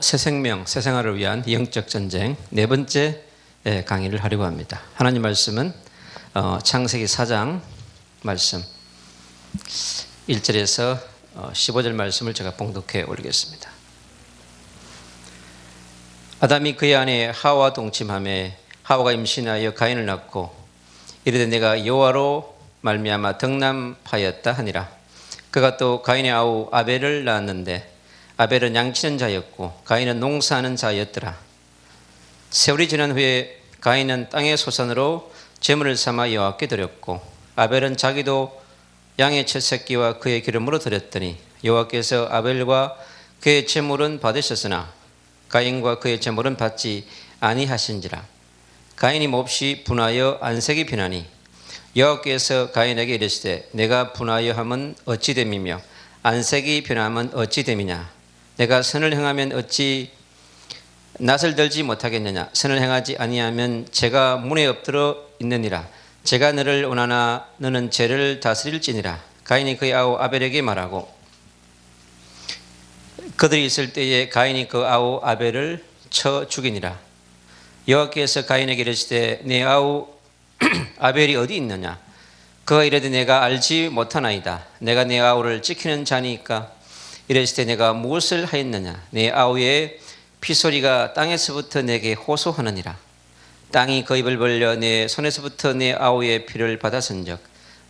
새 생명, 새 생활을 위한 영적 전쟁 네 번째 강의를 하려고 합니다. 하나님 말씀은 창세기 4장 말씀 1절에서 15절 말씀을 제가 봉독해 올리겠습니다. 아담이 그의 아내 하와 동침하매 하와가 임신하여 가인을 낳고 이르되 내가 여호와로 말미암아 덕남하였다 하니라. 그가 또 가인의 아우 아벨을 낳았는데 아벨은 양치는 자였고 가인은 농사하는 자였더라. 세월이 지난 후에 가인은 땅의 소산으로 제물을 삼아 여호와께 드렸고 아벨은 자기도 양의 첫 새끼와 그의 기름으로 드렸더니 여호와께서 아벨과 그의 제물은 받으셨으나 가인과 그의 제물은 받지 아니하신지라. 가인이 몹시 분하여 안색이 변하니 여호와께서 가인에게 이르시되 내가 분하여 함은 어찌 됨이며 안색이 변함은 어찌 됨이냐. 내가 선을 행하면 어찌 낯을 들지 못하겠느냐. 선을 행하지 아니하면 죄가 문에 엎드러 있느니라. 제가 너를 원하나 너는 죄를 다스릴지니라. 가인이 그의 아우 아벨에게 말하고 그들이 있을 때에 가인이 그 아우 아벨을 쳐 죽이니라. 여호와께서 가인에게 이르시되 내 아우 아벨이 어디 있느냐. 그가 이르되 내가 알지 못하나이다. 내가 내 아우를 지키는 자니까. 이르시되 내가 무엇을 하였느냐. 내 아우의 피소리가 땅에서부터 내게 호소하느니라. 땅이 그 입을 벌려 내 손에서부터 내 아우의 피를 받았은즉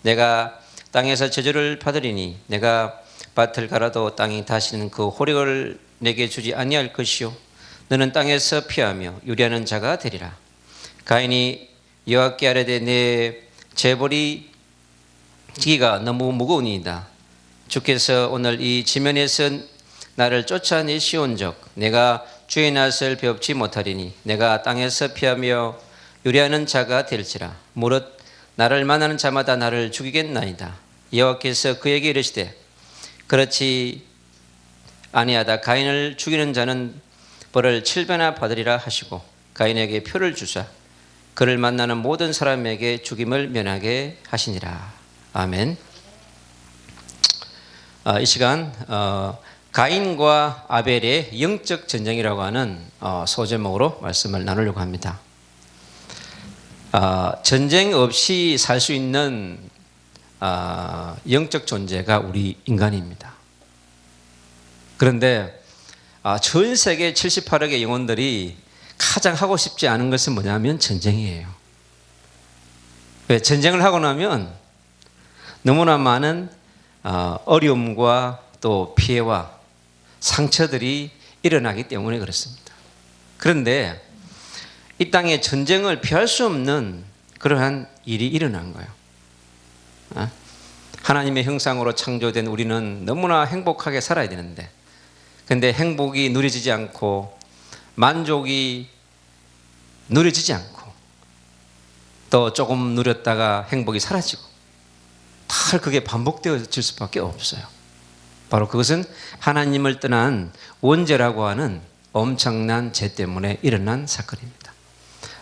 내가 땅에서 저주를 받으리니 내가 밭을 갈아도 땅이 다시는 그 호력을 내게 주지 아니할 것이요 너는 땅에서 피하며 유리하는 자가 되리라. 가인이 여호와께 아뢰되 내 재벌이 지기가 너무 무거우니이다. 주께서 오늘 이 지면에서 나를 쫓아내시온즉 내가 주의 낯을 배웁지 못하리니 내가 땅에서 피하며 유리하는 자가 될지라. 무릇 나를 만나는 자마다 나를 죽이겠나이다. 여호와께서 그에게 이르시되 그렇지 아니하다. 가인을 죽이는 자는 벌을 7배나 받으리라 하시고 가인에게 표를 주사 그를 만나는 모든 사람에게 죽임을 면하게 하시니라. 아멘. 이 시간 가인과 아벨의 영적 전쟁이라고 하는 소제목으로 말씀을 나누려고 합니다. 전쟁 없이 살 수 있는 영적 존재가 우리 인간입니다. 그런데 전 세계 78억의 영혼들이 가장 하고 싶지 않은 것은 뭐냐면 전쟁이에요. 왜? 전쟁을 하고 나면 너무나 많은 어려움과 또 피해와 상처들이 일어나기 때문에 그렇습니다. 그런데 이 땅에 전쟁을 피할 수 없는 그러한 일이 일어난 거예요. 하나님의 형상으로 창조된 우리는 너무나 행복하게 살아야 되는데 근데 행복이 누려지지 않고 만족이 누려지지 않고 또 조금 누렸다가 행복이 사라지고 다 그게 반복되어질 수밖에 없어요. 바로 그것은 하나님을 떠난 원죄라고 하는 엄청난 죄 때문에 일어난 사건입니다.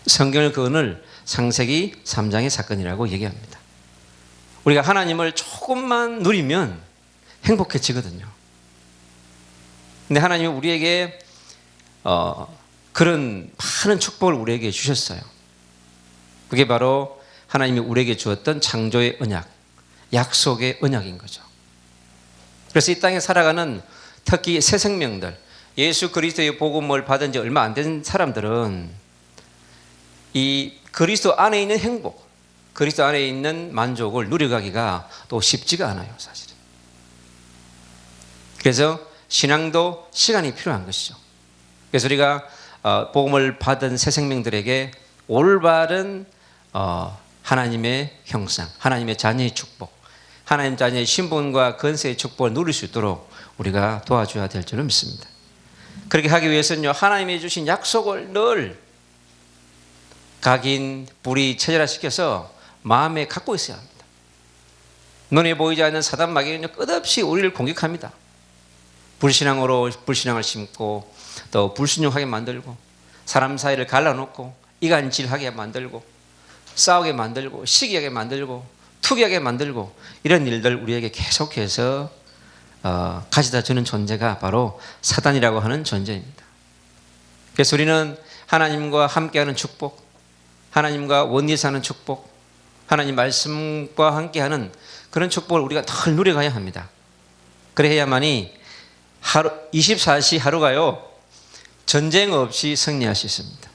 성경을 그거를 창세기 3장의 사건이라고 얘기합니다. 우리가 하나님을 조금만 누리면 행복해지거든요. 근데 하나님은 우리에게 그런 많은 축복을 우리에게 주셨어요. 그게 바로 하나님이 우리에게 주었던 창조의 언약, 약속의 언약인 거죠. 그래서 이 땅에 살아가는 특히 새 생명들, 예수 그리스도의 복음을 받은 지 얼마 안 된 사람들은 이 그리스도 안에 있는 행복, 그리스도 안에 있는 만족을 누려가기가 또 쉽지가 않아요, 사실은. 그래서 신앙도 시간이 필요한 것이죠. 그래서 우리가 복음을 받은 새 생명들에게 올바른 하나님의 형상, 하나님의 자녀의 축복, 하나님 자녀의 신분과 권세의 축복을 누릴 수 있도록 우리가 도와줘야 될 줄로 믿습니다. 그렇게 하기 위해서는요, 하나님이 주신 약속을 늘 각인, 불이 체질화시켜서 마음에 갖고 있어야 합니다. 눈에 보이지 않는 사단 마귀는 끝없이 우리를 공격합니다. 불신앙으로 불신앙을 심고 또 불순종하게 만들고 사람 사이를 갈라놓고 이간질하게 만들고 싸우게 만들고 시기하게 만들고 투기하게 만들고 이런 일들 우리에게 계속해서 가져다 주는 존재가 바로 사단이라고 하는 존재입니다. 그래서 우리는 하나님과 함께하는 축복, 하나님과 원리 사는 축복, 하나님 말씀과 함께하는 그런 축복을 우리가 늘 누려가야 합니다. 그래야만이 24시 하루가요 전쟁 없이 승리할 수 있습니다.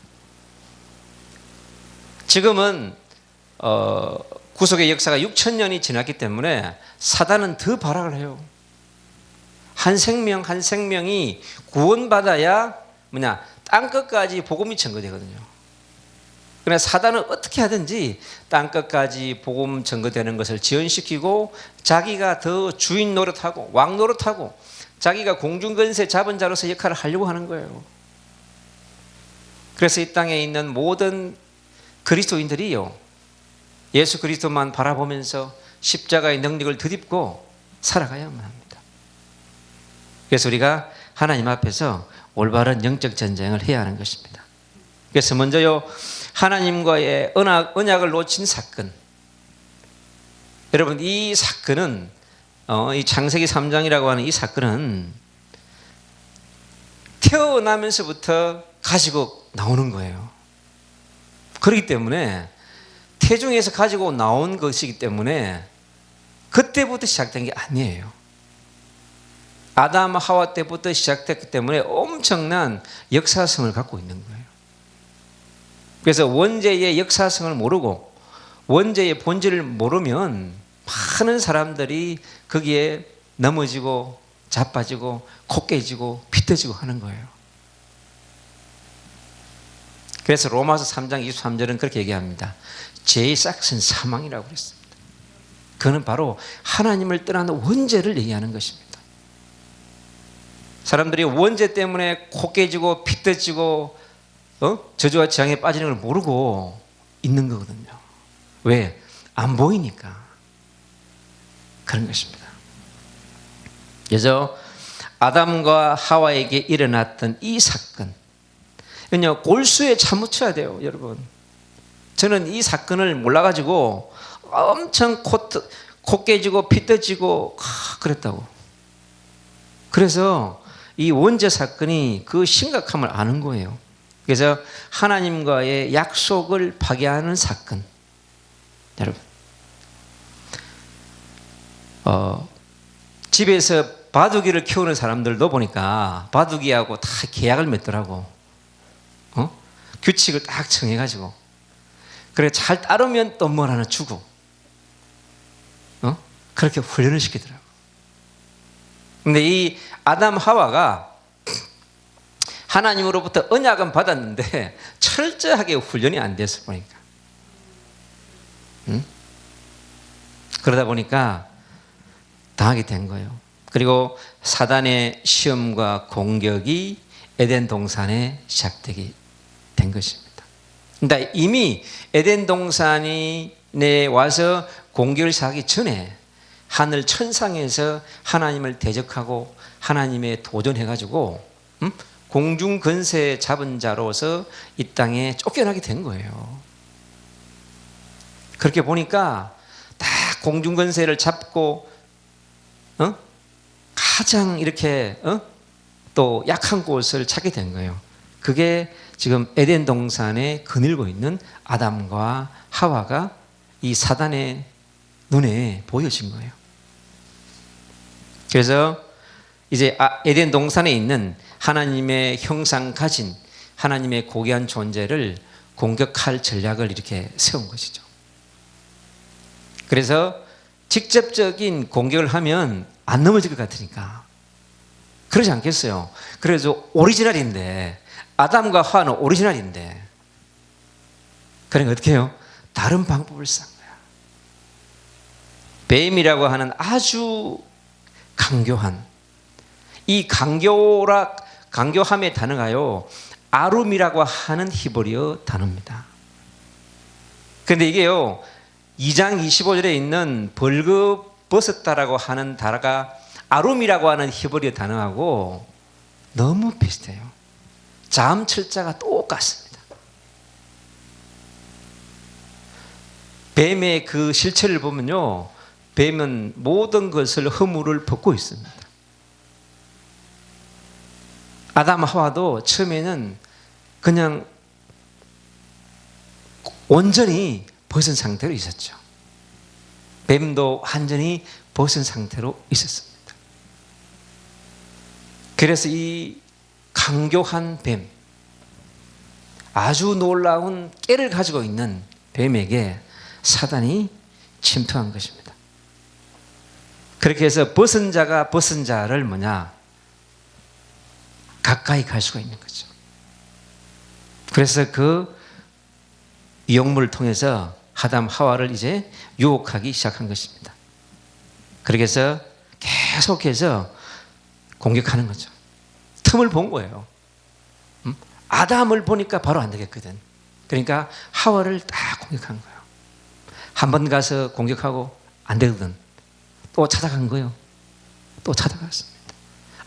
지금은 구속의 역사가 6,000년이 지났기 때문에 사단은 더 발악을 해요. 한 생명 한 생명이 구원받아야 땅끝까지 복음이 전거되거든요. 그러나 사단은 어떻게 하든지 땅끝까지 복음 전거되는 것을 지연시키고 자기가 더 주인 노릇하고 왕 노릇하고 자기가 공중권세 잡은 자로서 역할을 하려고 하는 거예요. 그래서 이 땅에 있는 모든 그리스도인들이요 예수 그리스도만 바라보면서 십자가의 능력을 덧입고 살아가야만 합니다. 그래서 우리가 하나님 앞에서 올바른 영적 전쟁을 해야 하는 것입니다. 그래서 먼저요 하나님과의 언약을 놓친 사건. 여러분 이 사건은 이 창세기 3장이라고 하는 이 사건은 태어나면서부터 가지고 나오는 거예요. 그렇기 때문에 태중에서 가지고 나온 것이기 때문에 그때부터 시작된 게 아니에요. 아담 하와 때부터 시작됐기 때문에 엄청난 역사성을 갖고 있는 거예요. 그래서 원죄의 역사성을 모르고 원죄의 본질을 모르면 많은 사람들이 거기에 넘어지고 자빠지고 코 깨지고 비틀어지고 하는 거예요. 그래서 로마서 3장 23절은 그렇게 얘기합니다. 죄의 싹은 사망이라고 그랬습니다. 그는 바로 하나님을 떠나는 원죄를 얘기하는 것입니다. 사람들이 원죄 때문에 코 깨지고 비틀어지고 저주와 재앙에 빠지는 걸 모르고 있는 거거든요. 왜? 안 보이니까 그런 것입니다. 그래서 아담과 하와에게 일어났던 이 사건, 그냥 골수에 참으쳐야 돼요, 여러분. 저는 이 사건을 몰라가지고 엄청 코 깨지고 피 떠지고 그랬다고. 그래서 이 원죄 사건이 그 심각함을 아는 거예요. 그래서 하나님과의 약속을 파괴하는 사건. 여러분, 집에서 바둑이를 키우는 사람들도 보니까 바둑이하고 다 계약을 맺더라고. 규칙을 딱 정해가지고 그래 잘 따르면 또 뭘 하나 주고 그렇게 훈련을 시키더라고. 근데 이 아담 하와가 하나님으로부터 언약은 받았는데 철저하게 훈련이 안 돼서 보니까 그러다 보니까 당하게 된 거예요. 그리고 사단의 시험과 공격이 에덴 동산에 시작되게 된 것입니다. 그러니까 이미 에덴 동산에 와서 공격을 시작하기 전에 하늘 천상에서 하나님을 대적하고 하나님에 도전해가지고 공중 권세 잡은 자로서 이 땅에 쫓겨나게 된 거예요. 그렇게 보니까 다 공중 권세를 잡고 가장 이렇게 또 약한 곳을 찾게 된 거예요. 그게 지금 에덴 동산에 거닐고 있는 아담과 하와가 이 사단의 눈에 보여진 거예요. 그래서 이제 에덴 동산에 있는 하나님의 형상 가진 하나님의 고귀한 존재를 공격할 전략을 이렇게 세운 것이죠. 그래서 직접적인 공격을 하면 안 넘어질 것 같으니까 그러지 않겠어요. 그래서 오리지널인데 아담과 하와는 오리지널인데 그러니까 어떻게 해요? 다른 방법을 쓴 거야. 뱀이라고 하는 아주 강교한 이 강교함의 단어가요 아룸이라고 하는 히브리어 단어입니다. 그런데 이게요 2장 25절에 있는 벌거벗었다라고 하는 단어가 아룸이라고 하는 히브리어 단어하고 너무 비슷해요. 자음 철자가 똑같습니다. 뱀의 그 실체를 보면요 뱀은 모든 것을 허물을 벗고 있습니다. 아담 하와도 처음에는 그냥 온전히 벗은 상태로 있었죠. 뱀도 완전히 벗은 상태로 있었습니다. 그래서 이 강교한 뱀, 아주 놀라운 깨를 가지고 있는 뱀에게 사단이 침투한 것입니다. 그렇게 해서 벗은 자가 벗은 자를 가까이 갈 수가 있는 거죠. 그래서 그 유혹물을 통해서 아담 하와를 이제 유혹하기 시작한 것입니다. 그렇게 해서 계속해서 공격하는 거죠. 틈을 본 거예요. 아담을 보니까 바로 안 되겠거든. 그러니까 하와를 딱 공격한 거예요. 한 번 가서 공격하고 안 되거든. 또 찾아간 거예요. 또 찾아갔습니다.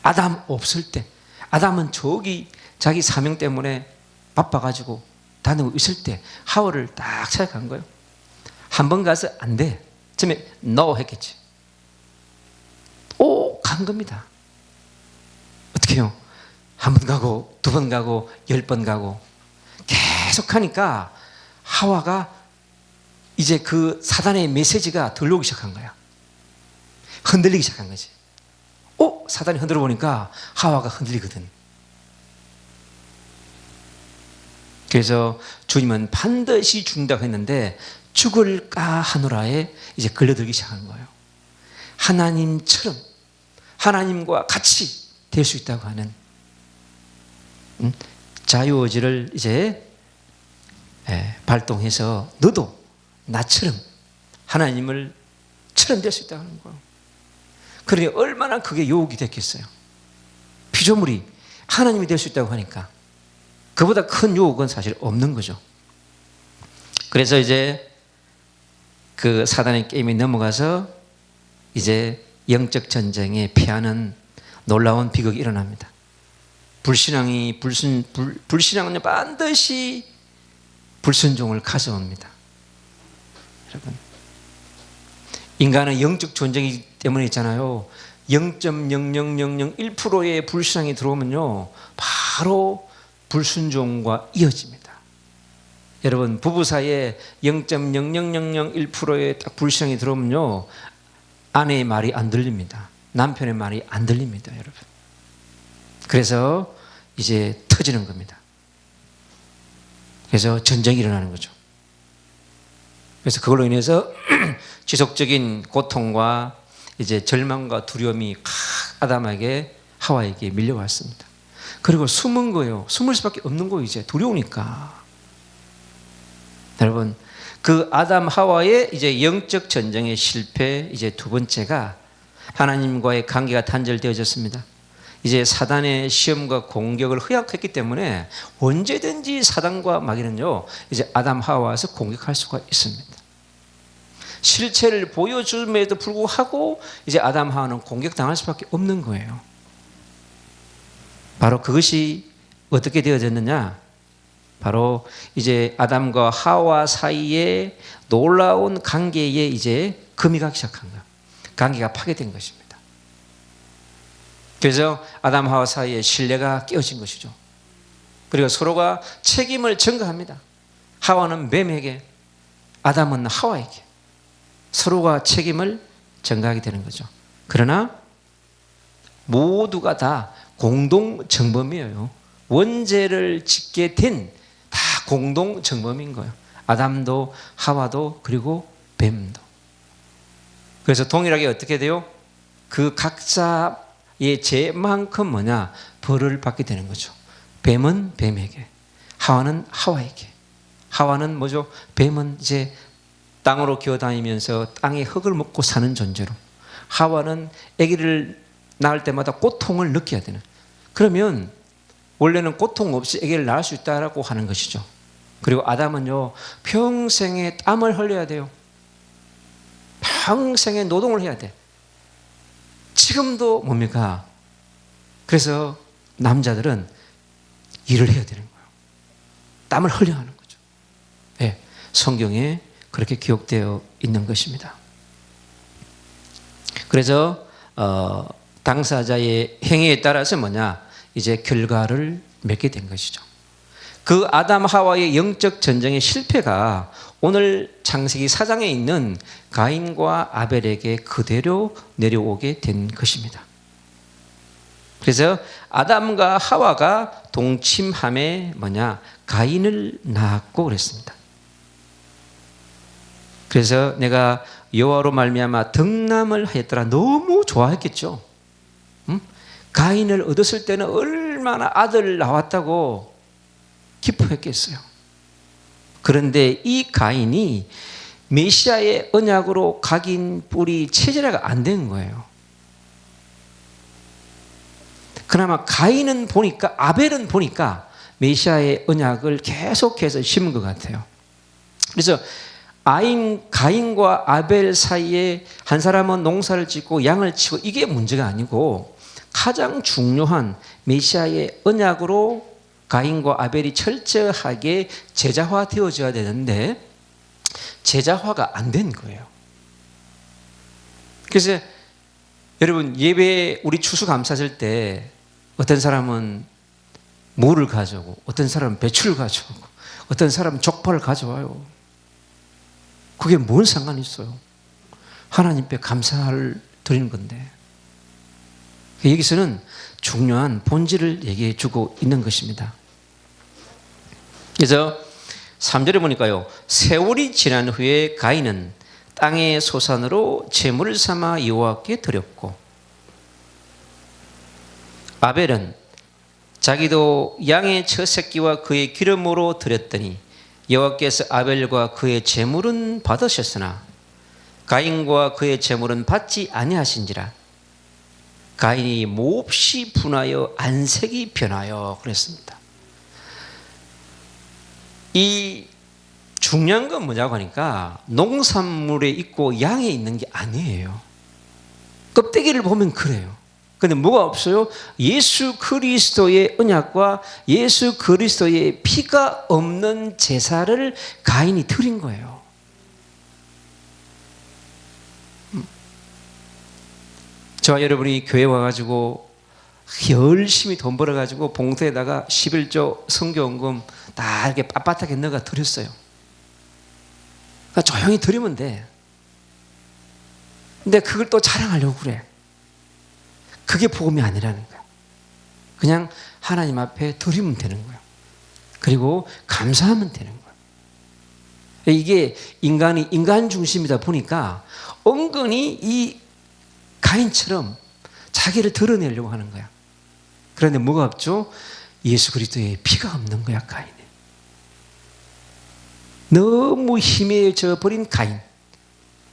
아담 없을 때, 아담은 저기 자기 사명 때문에 바빠가지고 다니고 있을 때 하와를 딱 찾아간 거예요. 한 번 가서 안 돼. 처음에 no 했겠지. 오, 간 겁니다. 어떻게 해요? 한 번 가고 두 번 가고 10번 가고 계속 하니까 하와가 이제 그 사단의 메시지가 들려오기 시작한 거야. 흔들리기 시작한 거지. 사단이 흔들어 보니까 하와가 흔들리거든. 그래서 주님은 반드시 죽는다고 했는데 죽을까 하노라에 이제 걸려들기 시작한 거예요. 하나님처럼 하나님과 같이 될 수 있다고 하는 자유의지를 이제 발동해서 너도 나처럼 하나님을 처럼 될 수 있다고 하는 거예요. 그러니 얼마나 그게 유혹이 됐겠어요. 피조물이 하나님이 될 수 있다고 하니까 그보다 큰 유혹은 사실 없는 거죠. 그래서 이제 그 사단의 게임에 넘어가서 이제 영적 전쟁에 패하는 놀라운 비극이 일어납니다. 불신앙은 반드시 불순종을 가져옵니다. 여러분, 인간은 영적 존재이기 때문에 있잖아요. 0.00001%의 불신앙이 들어오면요, 바로 불순종과 이어집니다. 여러분, 부부 사이에 0.00001%의 딱 불신앙이 들어오면요, 아내의 말이 안 들립니다. 남편의 말이 안 들립니다, 여러분. 그래서 이제 터지는 겁니다. 그래서 전쟁이 일어나는 거죠. 그래서 그걸로 인해서 지속적인 고통과 이제 절망과 두려움이 아담에게 하와에게 밀려왔습니다. 그리고 숨은 거예요. 숨을 수밖에 없는 거예요. 이제 두려우니까. 여러분, 그 아담 하와의 이제 영적 전쟁의 실패 이제 두 번째가 하나님과의 관계가 단절되어졌습니다. 이제 사단의 시험과 공격을 허약했기 때문에 언제든지 사단과 마귀는요, 이제 아담 하와에서 공격할 수가 있습니다. 실체를 보여줌에도 불구하고 이제 아담 하와는 공격당할 수밖에 없는 거예요. 바로 그것이 어떻게 되어졌느냐? 바로 이제 아담과 하와 사이에 놀라운 관계에 이제 금이 가기 시작한 거예요. 관계가 파괴된 것입니다. 그래서 아담 하와 사이에 신뢰가 깨어진 것이죠. 그리고 서로가 책임을 전가합니다. 하와는 뱀에게, 아담은 하와에게 서로가 책임을 전가하게 되는 거죠. 그러나 모두가 다 공동 정범이에요. 원죄를 짓게 된 다 공동 정범인 거예요. 아담도 하와도 그리고 뱀도. 그래서 동일하게 어떻게 돼요? 그 각자의 죄만큼 벌을 받게 되는 거죠. 뱀은 뱀에게, 하와는 하와에게. 하와는 뭐죠? 뱀은 이제 땅으로 기어다니면서 땅의 흙을 먹고 사는 존재로, 하와는 아기를 낳을 때마다 고통을 느껴야 되는. 그러면 원래는 고통 없이 아기를 낳을 수 있다라고 하는 것이죠. 그리고 아담은요, 평생의 땀을 흘려야 돼요. 평생의 노동을 해야 돼. 지금도 뭡니까? 그래서 남자들은 일을 해야 되는 거예요. 땀을 흘려야 하는 거죠. 네, 성경에 그렇게 기록되어 있는 것입니다. 그래서 당사자의 행위에 따라서 이제 결과를 맺게 된 것이죠. 그 아담 하와의 영적 전쟁의 실패가 오늘 창세기 4장에 있는 가인과 아벨에게 그대로 내려오게 된 것입니다. 그래서 아담과 하와가 동침함에 가인을 낳았고 그랬습니다. 그래서 내가 여호와로 말미암아 덕남을 하였더라. 너무 좋아했겠죠. 가인을 얻었을 때는 얼마나 아들 나왔다고 기뻐했겠어요. 그런데 이 가인이 메시아의 언약으로 각인 뿌리 체제가 안 된 거예요. 그나마 가인은 보니까, 아벨은 보니까 메시아의 언약을 계속해서 심은 것 같아요. 그래서 가인과 아벨 사이에 한 사람은 농사를 짓고 양을 치고 이게 문제가 아니고, 가장 중요한 메시아의 언약으로 가인과 아벨이 철저하게 제자화 되어져야 되는데 제자화가 안 된 거예요. 그래서 여러분, 예배 우리 추수감사절 때 어떤 사람은 물을 가져오고 어떤 사람은 배추를 가져오고 어떤 사람은 족발을 가져와요. 그게 뭔 상관이 있어요? 하나님께 감사를 드리는 건데. 여기서는 중요한 본질을 얘기해 주고 있는 것입니다. 그래서 3절에 보니까요, 세월이 지난 후에 가인은 땅의 소산으로 제물을 삼아 여호와께 드렸고, 아벨은 자기도 양의 첫 새끼와 그의 기름으로 드렸더니 여호와께서 아벨과 그의 제물은 받으셨으나 가인과 그의 제물은 받지 아니하신지라. 가인이 몹시 분하여 안색이 변하여 그랬습니다. 이 중요한 건 뭐냐고 하니까 농산물에 있고 양에 있는 게 아니에요. 껍데기를 보면 그래요. 근데 뭐가 없어요? 예수 그리스도의 언약과 예수 그리스도의 피가 없는 제사를 가인이 드린 거예요. 저와 여러분이 교회 와가지고 열심히 돈 벌어가지고 봉투에다가 11조 성교원금 다 이렇게 빳빳하게 넣어가 드렸어요. 그러니까 조용히 드리면 돼. 근데 그걸 또 자랑하려고 그래. 그게 복음이 아니라는 거야. 그냥 하나님 앞에 드리면 되는 거야. 그리고 감사하면 되는 거야. 이게 인간이 인간 중심이다 보니까 은근히 이 가인처럼 자기를 드러내려고 하는 거야. 그런데 뭐가 없죠? 예수 그리스도의 피가 없는 거야, 가인에. 너무 희미해져 버린 가인.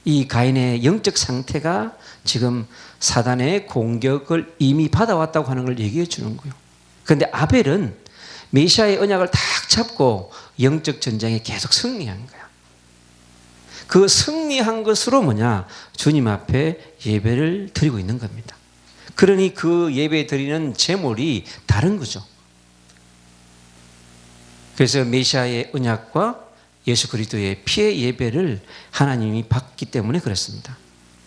이 가인의 영적 상태가 지금 사단의 공격을 이미 받아왔다고 하는 걸 얘기해 주는 거예요. 그런데 아벨은 메시아의 언약을 딱 잡고 영적 전쟁에 계속 승리한 거야. 그 승리한 것으로 주님 앞에 예배를 드리고 있는 겁니다. 그러니 그 예배 드리는 제물이 다른 거죠. 그래서 메시아의 언약과 예수 그리스도의 피의 예배를 하나님이 받기 때문에 그렇습니다.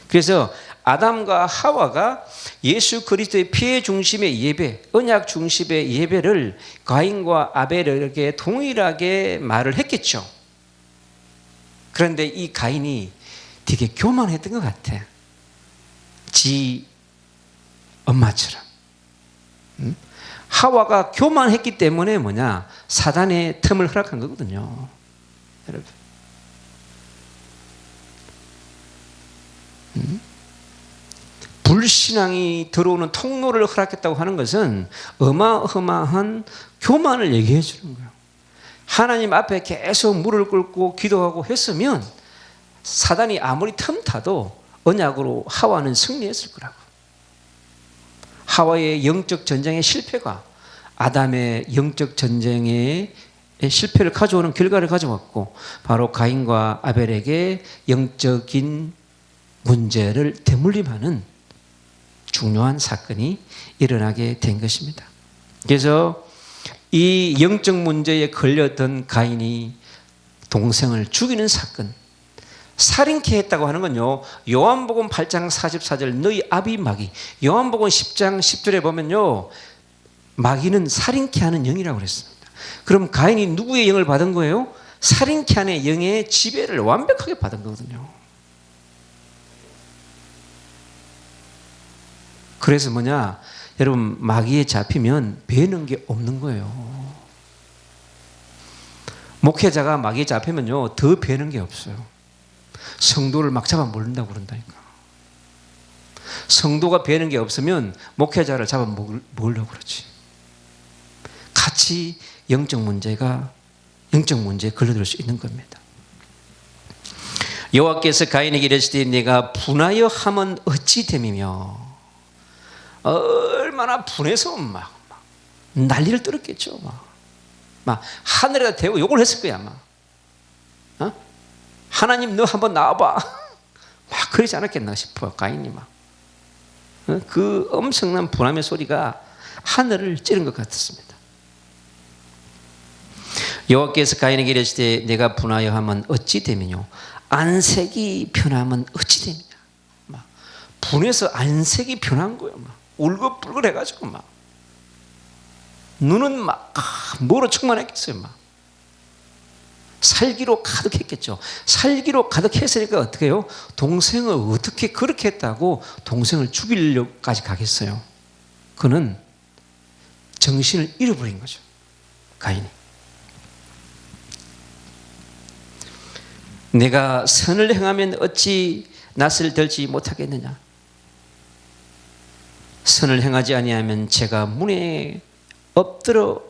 그래서 아담과 하와가 예수 그리스도의 피의 중심의 예배, 언약 중심의 예배를 가인과 아벨에게 동일하게 말을 했겠죠. 그런데 이 가인이 되게 교만했던 것 같아. 지 엄마처럼. 하와가 교만했기 때문에 사단의 틈을 허락한 거거든요. 여러분. 불신앙이 들어오는 통로를 허락했다고 하는 것은 어마어마한 교만을 얘기해 주는 거예요. 하나님 앞에 계속 무릎을 꿇고 기도하고 했으면 사단이 아무리 틈타도 언약으로 하와는 승리했을 거라고. 하와의 영적 전쟁의 실패가 아담의 영적 전쟁의 실패를 가져오는 결과를 가져왔고, 바로 가인과 아벨에게 영적인 문제를 대물림하는 중요한 사건이 일어나게 된 것입니다. 그래서 이 영적 문제에 걸렸던 가인이 동생을 죽이는 사건, 살인케 했다고 하는 건요, 요한복음 8장 44절 너희 아비마귀, 요한복음 10장 10절에 보면요, 마귀는 살인케 하는 영이라고 그랬습니다. 그럼 가인이 누구의 영을 받은 거예요? 살인케 하는 영의 지배를 완벽하게 받은 거거든요. 그래서 뭐냐, 여러분, 마귀에 잡히면 배는 게 없는 거예요. 목회자가 마귀에 잡히면요, 더 배는 게 없어요. 성도를 막 잡아 먹는다고 그런다니까. 성도가 배는 게 없으면 목회자를 잡아 먹으려고 그러지. 같이 영적 문제에 걸려들 수 있는 겁니다. 여호와께서 가인에게 이르시되 네가 분하여 함은 어찌 됨이며, 얼마나 분해서 막 난리를 떨었겠죠. 막 하늘에다 대고 욕을 했을 거야 아마. 하나님 너 한번 나와봐. 막 그러지 않았겠나 싶어요. 가인이 막. 그 엄청난 분함의 소리가 하늘을 찌른 것 같았습니다. 여호와께서 가인에게 이르시되 내가 분하여 하면 어찌 되면요, 안색이 변하면 어찌 되느냐. 막 분해서 안색이 변한 거예요. 막 울긋불긋 해가지고 막 눈은 막 뭐로 충만했겠어요. 막 살기로 가득했겠죠. 살기로 가득했으니까 어떻게 해요? 동생을 어떻게 그렇게 했다고 동생을 죽이려고까지 가겠어요. 그는 정신을 잃어버린 거죠, 가인이. 내가 선을 행하면 어찌 낯을 들지 못하겠느냐. 선을 행하지 아니하면 제가 문에 엎드려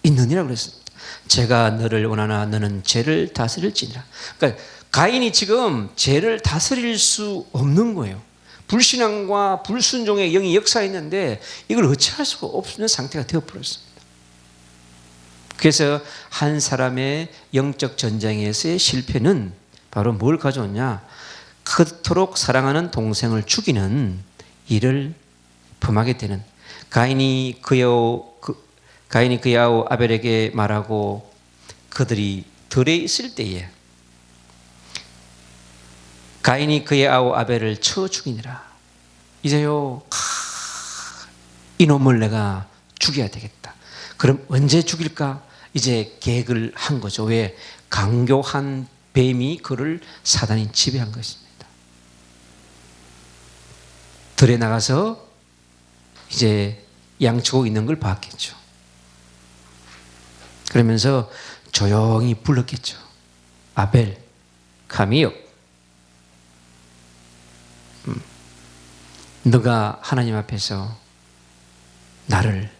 있느니라 그랬습니다. 제가 너를 원하나 너는 죄를 다스릴지니라. 그러니까 가인이 지금 죄를 다스릴 수 없는 거예요. 불신앙과 불순종의 영이 역사했는데 이걸 어찌할 수가 없는 상태가 되어버렸습니다. 그래서 한 사람의 영적 전쟁에서의 실패는 바로 뭘 가져오냐, 그토록 사랑하는 동생을 죽이는 일을 범하게 되는, 가인이 그의 아우 아벨에게 말하고 그들이 들에 있을 때에 가인이 그의 아우 아벨을 쳐 죽이니라. 이제요, 이놈을 내가 죽여야 되겠다. 그럼 언제 죽일까? 이제 계획을 한 거죠. 왜? 강교한 뱀이 그를 사단이 지배한 것입니다. 들에 나가서 이제 양치고 있는 걸 봤겠죠. 그러면서 조용히 불렀겠죠. 아벨, 카미요. 너가 하나님 앞에서 나를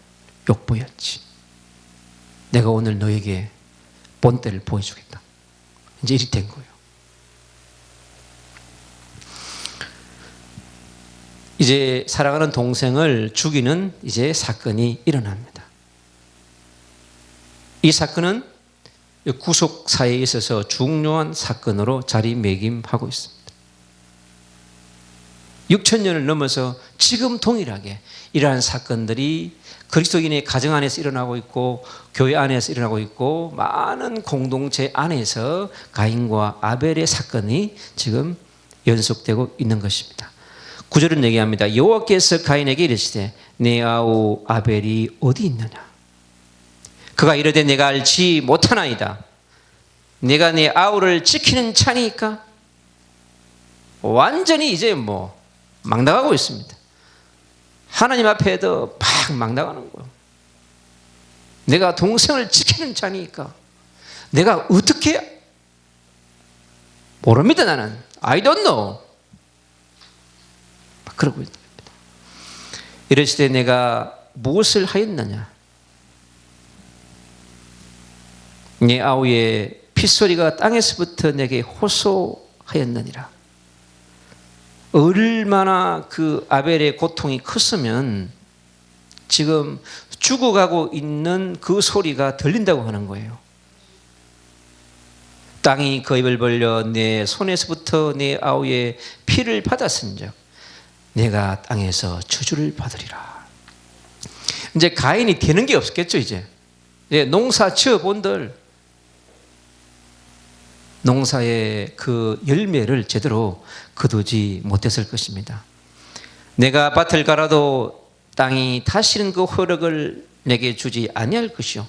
욕보였지. 내가 오늘 너에게 본때를 보여주겠다. 이제 이리 된 거예요. 이제 사랑하는 동생을 죽이는 이제 사건이 일어납니다. 이 사건은 구속사에 있어서 중요한 사건으로 자리매김하고 있습니다. 6,000년을 넘어서 지금 동일하게 이러한 사건들이 그리스도인의 가정 안에서 일어나고 있고 교회 안에서 일어나고 있고 많은 공동체 안에서 가인과 아벨의 사건이 지금 연속되고 있는 것입니다. 9절은 얘기합니다. 여호와께서 가인에게 이르시되 내 아우 아벨이 어디 있느냐. 그가 이르되 내가 알지 못하나이다. 내가 내 아우를 지키는 자니까. 완전히 이제 막 나가고 있습니다. 하나님 앞에도 막 나가는 거예요. 내가 동생을 지키는 자니까. 내가 어떻게 모릅니다. 나는 I don't know. 막 그러고 있는 겁니다. 이러시되 내가 무엇을 하였느냐. 내 아우의 핏소리가 땅에서부터 내게 호소하였느니라. 얼마나 그 아벨의 고통이 컸으면 지금 죽어가고 있는 그 소리가 들린다고 하는 거예요. 땅이 그 입을 벌려 내 손에서부터 내 아우의 피를 받았은즉 내가 땅에서 저주를 받으리라. 이제 가인이 되는 게 없겠죠. 이제 농사 지어본들 농사의 그 열매를 제대로 거두지 못했을 것입니다. 내가 밭을 갈아도 땅이 다시는 그 허락을 내게 주지 아니할 것이요.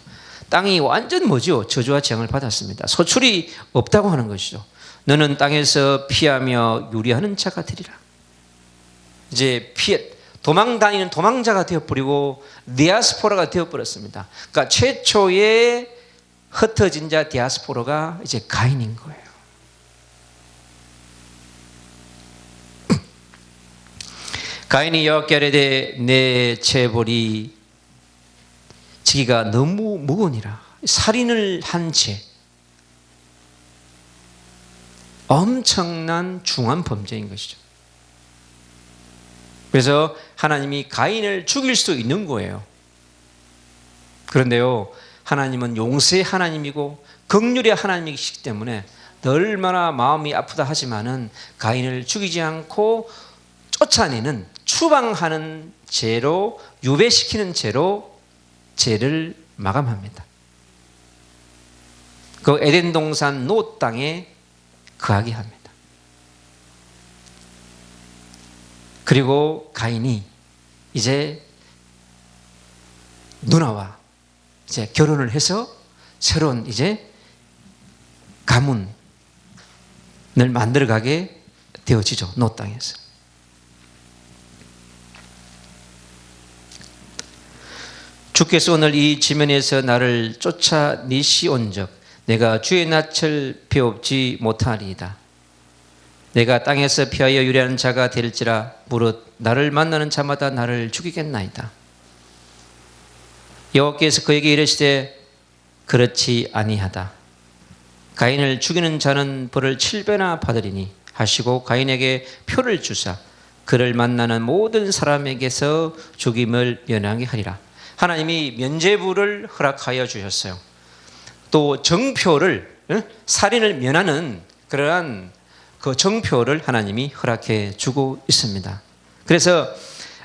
땅이 완전 뭐죠? 저주와 재앙을 받았습니다. 소출이 없다고 하는 것이죠. 너는 땅에서 피하며 유리하는 자가 되리라. 이제 도망 다니는 도망자가 되어버리고 디아스포라가 되어버렸습니다. 그러니까 최초의 흩어진 자 디아스포라가 이제 가인인 거예요. 가인이 여호와께 아뢰되 내 체벌이 지기가 너무 무거우니라. 살인을 한 죄, 엄청난 중한 범죄인 것이죠. 그래서 하나님이 가인을 죽일 수 있는 거예요. 그런데요, 하나님은 용서의 하나님이고 긍휼의 하나님이시기 때문에 얼마나 마음이 아프다 하지만은 가인을 죽이지 않고 쫓아내는, 추방하는 죄로, 유배시키는 죄로 죄를 마감합니다. 그 에덴 동산 노 땅에 거하게 합니다. 그리고 가인이 이제 누나와 이제 결혼을 해서 새로운 이제 가문을 만들어가게 되어지죠. 노 땅에서. 주께서 오늘 이 지면에서 나를 쫓아내시온즉 내가 주의 낯을 배웁지 못하리이다. 내가 땅에서 피하여 유리하는 자가 될지라 무릇 나를 만나는 자마다 나를 죽이겠나이다. 여호와께서 그에게 이르시되 그렇지 아니하다. 가인을 죽이는 자는 벌을 7배나 받으리니 하시고 가인에게 표를 주사 그를 만나는 모든 사람에게서 죽임을 면하게 하리라. 하나님이 면죄부를 허락하여 주셨어요. 또 정표를, 살인을 면하는 그러한 그 정표를 하나님이 허락해 주고 있습니다. 그래서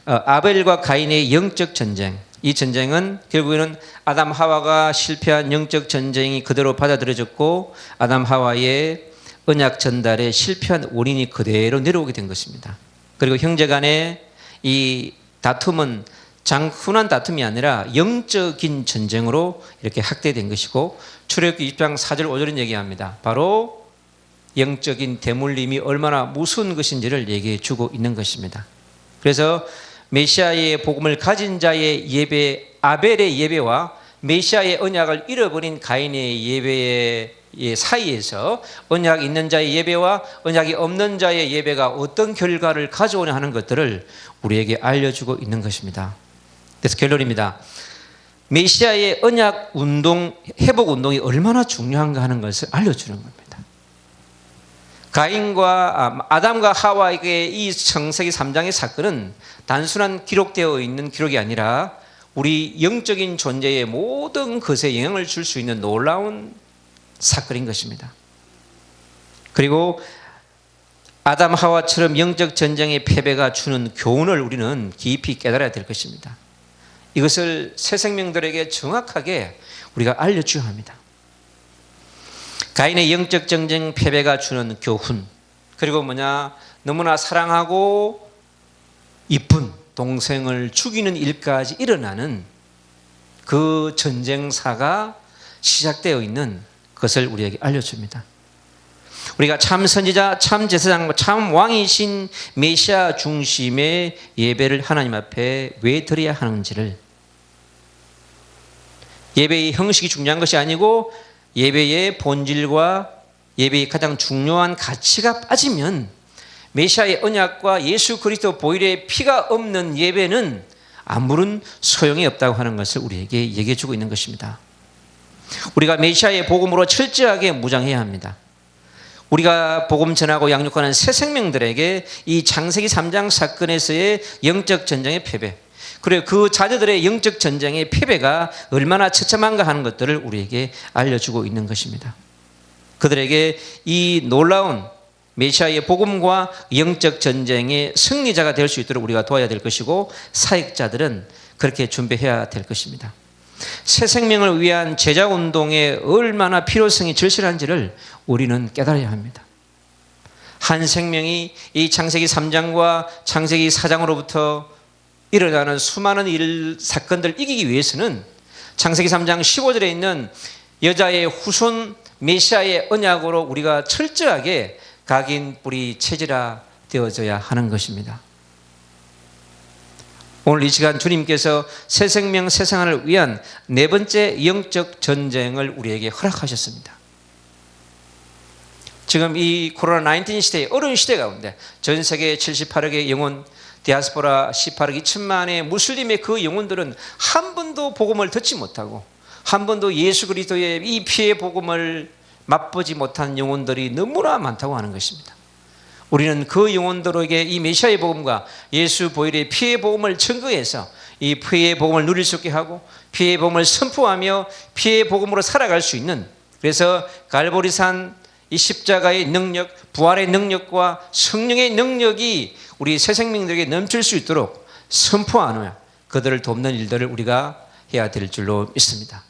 아벨과 가인의 영적 전쟁, 이 전쟁은 결국에는 아담 하와가 실패한 영적 전쟁이 그대로 받아들여졌고 아담 하와의 언약 전달에 실패한 원인이 그대로 내려오게 된 것입니다. 그리고 형제 간의 이 다툼은 장훈한 다툼이 아니라 영적인 전쟁으로 이렇게 확대된 것이고 출애굽기 20장 4절 5절은 얘기합니다. 바로 영적인 대물림이 얼마나 무서운 것인지를 얘기해 주고 있는 것입니다. 그래서 메시아의 복음을 가진 자의 예배, 아벨의 예배와 메시아의 언약을 잃어버린 가인의 예배의 사이에서 언약 있는 자의 예배와 언약이 없는 자의 예배가 어떤 결과를 가져오냐 하는 것들을 우리에게 알려주고 있는 것입니다. 그래서 결론입니다. 메시아의 언약 운동, 회복 운동이 얼마나 중요한가 하는 것을 알려주는 겁니다. 가인과 아담과 하와에게 이 창세기 3장의 사건은 단순한 기록되어 있는 기록이 아니라 우리 영적인 존재의 모든 것에 영향을 줄 수 있는 놀라운 사건인 것입니다. 그리고 아담 하와처럼 영적 전쟁의 패배가 주는 교훈을 우리는 깊이 깨달아야 될 것입니다. 이것을 새 생명들에게 정확하게 우리가 알려줘야 합니다. 가인의 영적 전쟁 패배가 주는 교훈, 그리고 너무나 사랑하고 이쁜 동생을 죽이는 일까지 일어나는 그 전쟁사가 시작되어 있는 것을 우리에게 알려줍니다. 우리가 참 선지자, 참 제사장, 참 왕이신 메시아 중심의 예배를 하나님 앞에 왜 드려야 하는지를, 예배의 형식이 중요한 것이 아니고 예배의 본질과 예배의 가장 중요한 가치가 빠지면 메시아의 언약과 예수 그리스도 보혈의 피가 없는 예배는 아무런 소용이 없다고 하는 것을 우리에게 얘기해 주고 있는 것입니다. 우리가 메시아의 복음으로 철저하게 무장해야 합니다. 우리가 복음 전하고 양육하는 새 생명들에게 이 창세기 3장 사건에서의 영적 전쟁의 패배, 그리고 그 자녀들의 영적 전쟁의 패배가 얼마나 처참한가 하는 것들을 우리에게 알려주고 있는 것입니다. 그들에게 이 놀라운 메시아의 복음과 영적 전쟁의 승리자가 될 수 있도록 우리가 도와야 될 것이고, 사역자들은 그렇게 준비해야 될 것입니다. 새 생명을 위한 제자 운동의 얼마나 필요성이 절실한지를 우리는 깨달아야 합니다. 한 생명이 이 창세기 3장과 창세기 4장으로부터 일어나는 수많은 사건들을 이기기 위해서는 창세기 3장 15절에 있는 여자의 후손 메시아의 언약으로 우리가 철저하게 각인 뿌리 체질화 되어져야 하는 것입니다. 오늘 이 시간 주님께서 새 생명 새 생활을 위한 네 번째 영적 전쟁을 우리에게 허락하셨습니다. 지금 이 코로나19 시대의 어려운 시대 가운데 전 세계 78억의 영혼, 디아스포라 18억 2천만의 무슬림의 그 영혼들은 한 번도 복음을 듣지 못하고 한 번도 예수 그리스도의 이 피의 복음을 맛보지 못한 영혼들이 너무나 많다고 하는 것입니다. 우리는 그 영혼들에게 이 메시아의 복음과 예수 보혈의 피의 복음을 증거해서 이 피의 복음을 누릴 수 있게 하고 피의 복음을 선포하며 피의 복음으로 살아갈 수 있는, 그래서 갈보리산 이 십자가의 능력, 부활의 능력과 성령의 능력이 우리 새 생명들에게 넘칠 수 있도록 선포하며 그들을 돕는 일들을 우리가 해야 될 줄로 믿습니다.